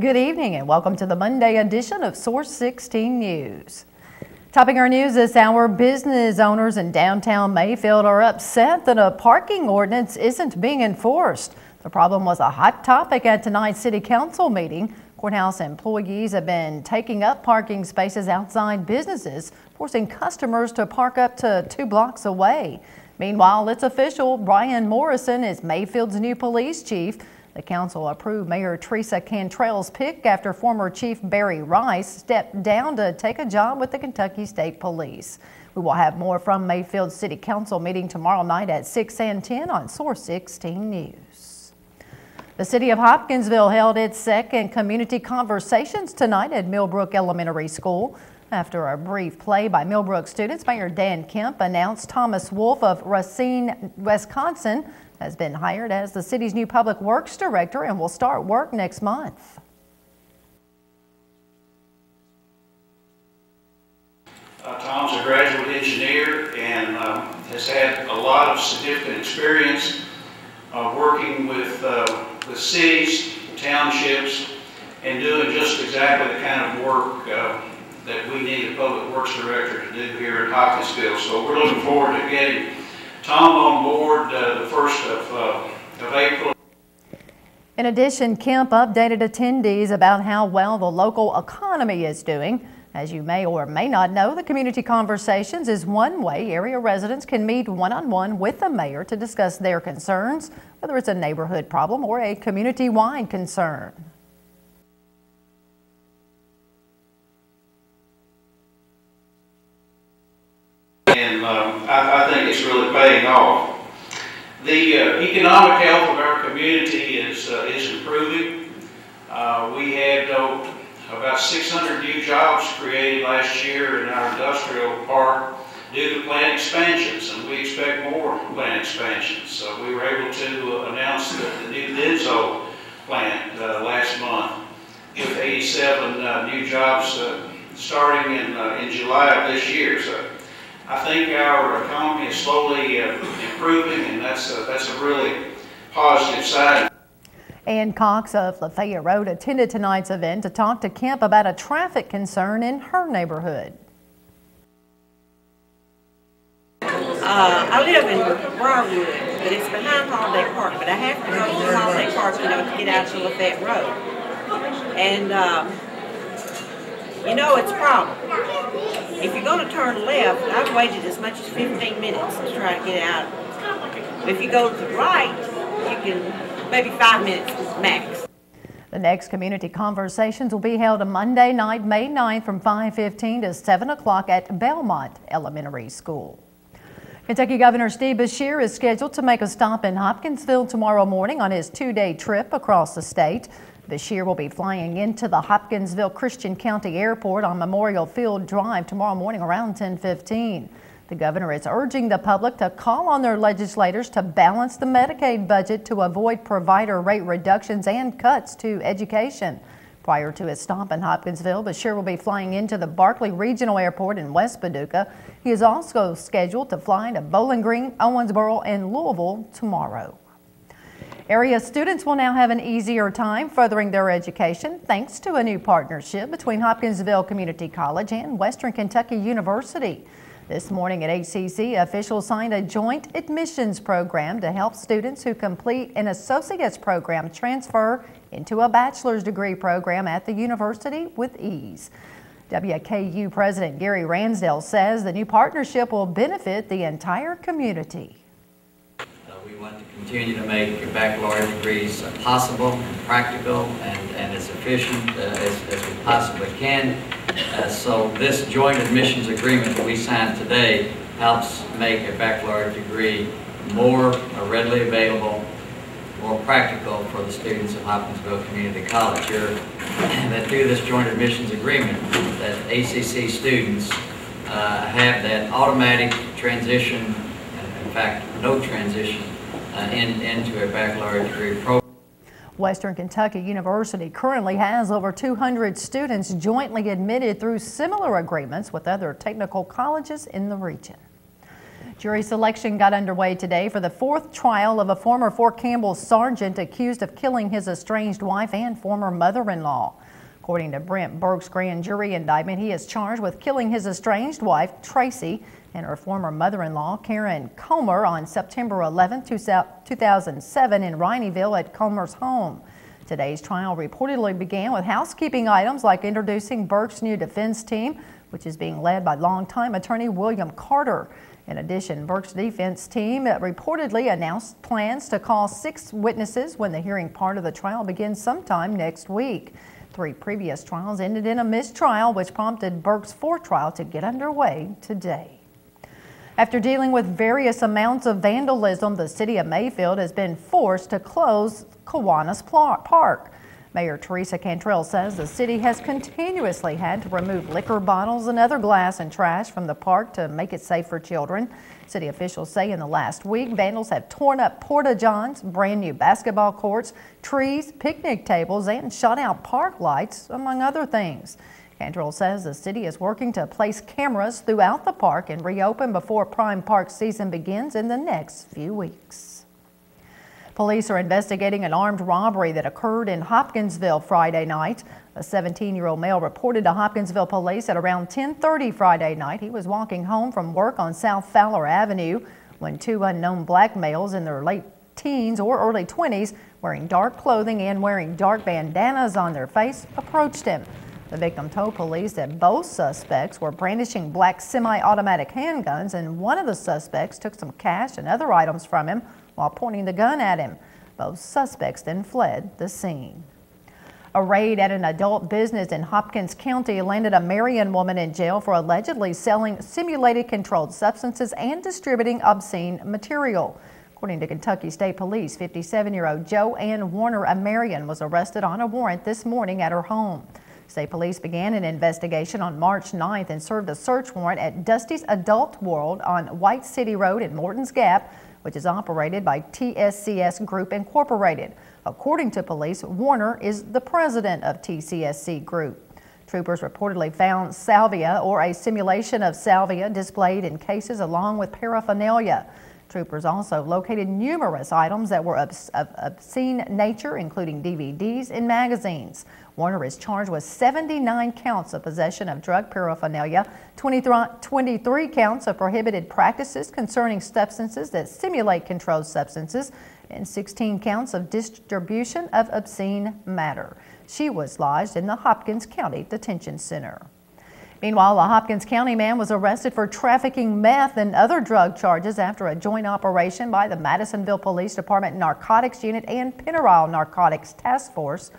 Good evening and welcome to the Monday edition of Source 16 News. Topping our news this hour, business owners in downtown Mayfield are upset that a parking ordinance isn't being enforced. The problem was a hot topic at tonight's City Council meeting. Courthouse employees have been taking up parking spaces outside businesses, forcing customers to park up to 2 blocks away. Meanwhile, it's official. Brian Morrison is Mayfield's new police chief. The council approved Mayor Teresa Cantrell's pick after former Chief Barry Rice stepped down to take a job with the Kentucky State Police. We will have more from Mayfield's City Council meeting tomorrow night at 6 and 10 on Source 16 News. The city of Hopkinsville held its second community conversations tonight at Millbrook Elementary School. After a brief play by Millbrook students, Mayor Dan Kemp announced Thomas Wolf of Racine, Wisconsin, has been hired as the city's new public works director and will start work next month. Tom's a graduate engineer and has had a lot of significant experience working with cities, townships, and doing just exactly the kind of work that we need a public works director to do here in Hopkinsville. So we're looking forward to getting Tom on board the 1st of April. In addition, Kemp updated attendees about how well the local economy is doing. As you may or may not know, the Community Conversations is one way area residents can meet one-on-one with the mayor to discuss their concerns, whether it's a neighborhood problem or a community-wide concern. And I think it's really paying off. The economic health of our community is improving. We had about 600 new jobs created last year in our industrial park due to plant expansions, and we expect more plant expansions. So we were able to announce the new Denso plant last month with 87 new jobs starting in July of this year. So I think our economy is slowly improving, and that's a really positive sign. Ann Cox of Lafayette Road attended tonight's event to talk to Kemp about a traffic concern in her neighborhood. I live in Briarwood, but it's behind Holiday Park, but I have to go through Holiday Park, to get out to Lafayette Road. And, it's a problem. If you're going to turn left, I've waited as much as 15 minutes to try to get out. If you go to the right, you can maybe 5 minutes max. The next community conversations will be held on Monday night, May 9th from 5:15 to 7 o'clock at Belmont Elementary School. Kentucky Governor Steve Beshear is scheduled to make a stop in Hopkinsville tomorrow morning on his 2-day trip across the state. Beshear will be flying into the Hopkinsville Christian County Airport on Memorial Field Drive tomorrow morning around 10:15. The governor is urging the public to call on their legislators to balance the Medicaid budget to avoid provider rate reductions and cuts to education. Prior to his stop in Hopkinsville, Beshear will be flying into the Barkley Regional Airport in West Paducah. He is also scheduled to fly to Bowling Green, Owensboro, and Louisville tomorrow. Area students will now have an easier time furthering their education thanks to a new partnership between Hopkinsville Community College and Western Kentucky University. This morning at ACC, officials signed a joint admissions program to help students who complete an associate's program transfer into a bachelor's degree program at the university with ease. WKU President Gary Ransdell says the new partnership will benefit the entire community. We want to continue to make baccalaureate degrees possible, practical, and as efficient as we possibly can. So this joint admissions agreement that we signed today helps make a baccalaureate degree more readily available, more practical for the students at Hopkinsville Community College here. That through this joint admissions agreement, that ACC students have that automatic transition, in fact, no transition, into a baccalaureate degree program. Western Kentucky University currently has over 200 students jointly admitted through similar agreements with other technical colleges in the region. Jury selection got underway today for the fourth trial of a former Fort Campbell sergeant accused of killing his estranged wife and former mother-in-law. According to Brent Burke's grand jury indictment, he is charged with killing his estranged wife, Tracy, and her former mother-in-law, Karen Comer, on September 11, 2007 in Rineyville at Comer's home. Today's trial reportedly began with housekeeping items like introducing Burke's new defense team, which is being led by longtime attorney William Carter. In addition, Burke's defense team reportedly announced plans to call 6 witnesses when the hearing part of the trial begins sometime next week. 3 previous trials ended in a mistrial, which prompted Burke's 4th trial to get underway today. After dealing with various amounts of vandalism, the city of Mayfield has been forced to close Kiwanis Park. Mayor Teresa Cantrell says the city has continuously had to remove liquor bottles and other glass and trash from the park to make it safe for children. City officials say in the last week, vandals have torn up porta-johns, brand new basketball courts, trees, picnic tables, and shut out park lights, among other things. Cantrell says the city is working to place cameras throughout the park and reopen before Prime Park season begins in the next few weeks. Police are investigating an armed robbery that occurred in Hopkinsville Friday night. A 17-year-old male reported to Hopkinsville police at around 10:30 Friday night. He was walking home from work on South Fowler Avenue when 2 unknown black males in their late teens or early 20s, wearing dark clothing and wearing dark bandanas on their face, approached him. The victim told police that both suspects were brandishing black semi-automatic handguns, and one of the suspects took some cash and other items from him while pointing the gun at him. Both suspects then fled the scene. A raid at an adult business in Hopkins County landed a Marion woman in jail for allegedly selling simulated controlled substances and distributing obscene material. According to Kentucky State Police, 57-year-old Joanne Warner of Marion was arrested on a warrant this morning at her home. State Police began an investigation on March 9th and served a search warrant at Dusty's Adult World on White City Road in Morton's Gap, which is operated by TSCS Group Incorporated. According to police, Warner is the president of TCSC Group. Troopers reportedly found salvia or a simulation of salvia displayed in cases along with paraphernalia. Troopers also located numerous items that were of obscene nature, including DVDs and magazines. Warner is charged with 79 counts of possession of drug paraphernalia, 23 counts of prohibited practices concerning substances that simulate controlled substances, and 16 counts of distribution of obscene matter. She was lodged in the Hopkins County Detention Center. Meanwhile, a Hopkins County man was arrested for trafficking meth and other drug charges after a joint operation by the Madisonville Police Department Narcotics Unit and Pennyrile Narcotics Task Force.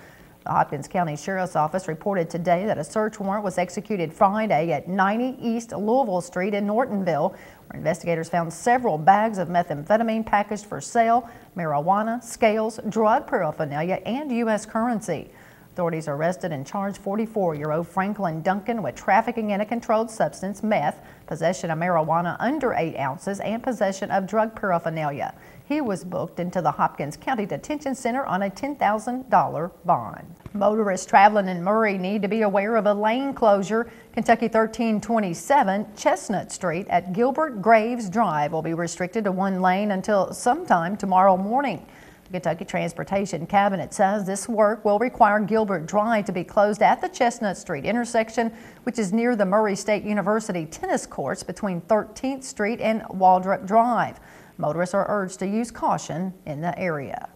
The Hopkins County Sheriff's Office reported today that a search warrant was executed Friday at 90 East Louisville Street in Nortonville, where investigators found several bags of methamphetamine packaged for sale, marijuana, scales, drug paraphernalia, and U.S. currency. Authorities arrested and charged 44-year-old Franklin Duncan with trafficking in a controlled substance, meth, possession of marijuana under 8 ounces, and possession of drug paraphernalia. He was booked into the Hopkins County Detention Center on a $10,000 bond. Motorists traveling in Murray need to be aware of a lane closure. Kentucky 1327 Chestnut Street at Gilbert Graves Drive will be restricted to 1 lane until sometime tomorrow morning. The Kentucky Transportation Cabinet says this work will require Gilbert Drive to be closed at the Chestnut Street intersection, which is near the Murray State University tennis courts between 13th Street and Waldrop Drive. Motorists are urged to use caution in the area.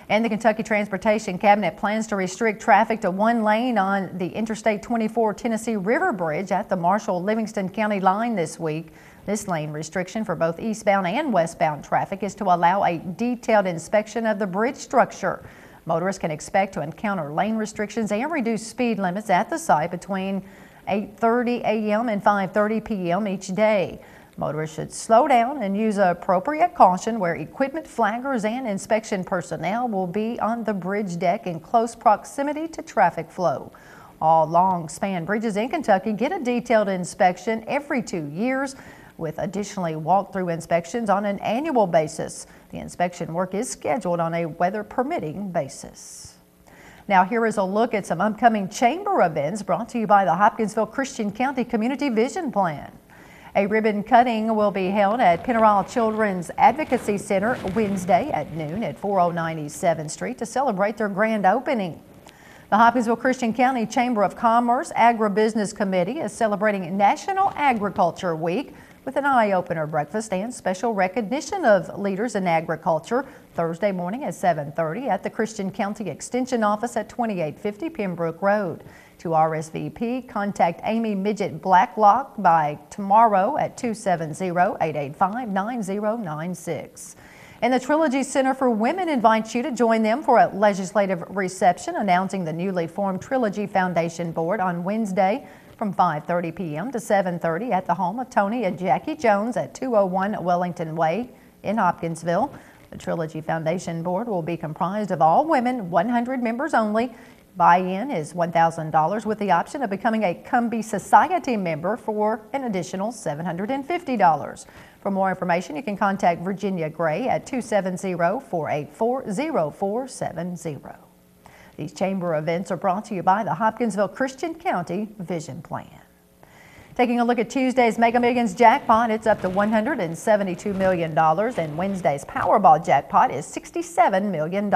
And the Kentucky Transportation Cabinet plans to restrict traffic to 1 lane on the Interstate 24 Tennessee River Bridge at the Marshall-Livingston County line this week. This lane restriction for both eastbound and westbound traffic is to allow a detailed inspection of the bridge structure. Motorists can expect to encounter lane restrictions and reduced speed limits at the site between 8:30 a.m. and 5:30 p.m. each day. Motorists should slow down and use appropriate caution where equipment flaggers and inspection personnel will be on the bridge deck in close proximity to traffic flow. All long-span bridges in Kentucky get a detailed inspection every 2 years, with additionally walk-through inspections on an annual basis. The inspection work is scheduled on a weather-permitting basis. Now here is a look at some upcoming chamber events brought to you by the Hopkinsville Christian County Community Vision Plan. A ribbon cutting will be held at Pinneral Children's Advocacy Center Wednesday at noon at 409 East 7th Street to celebrate their grand opening. The Hopkinsville Christian County Chamber of Commerce Agribusiness Committee is celebrating National Agriculture Week with an eye-opener breakfast and special recognition of leaders in agriculture Thursday morning at 7:30 at the Christian County Extension Office at 2850 Pembroke Road. To RSVP, contact Amy Midget Blacklock by tomorrow at 270-885-9096. And the Trilogy Center for Women invites you to join them for a legislative reception announcing the newly formed Trilogy Foundation Board on Wednesday from 5:30 p.m. to 7:30 at the home of Tony and Jackie Jones at 201 Wellington Way in Hopkinsville. The Trilogy Foundation Board will be comprised of all women, 100 members only. Buy-in is $1,000 with the option of becoming a Cumbie Society member for an additional $750. For more information, you can contact Virginia Gray at 270-484-0470. These chamber events are brought to you by the Hopkinsville Christian County Vision Plan. Taking a look at Tuesday's Mega Millions jackpot, it's up to $172 million, and Wednesday's Powerball jackpot is $67 million.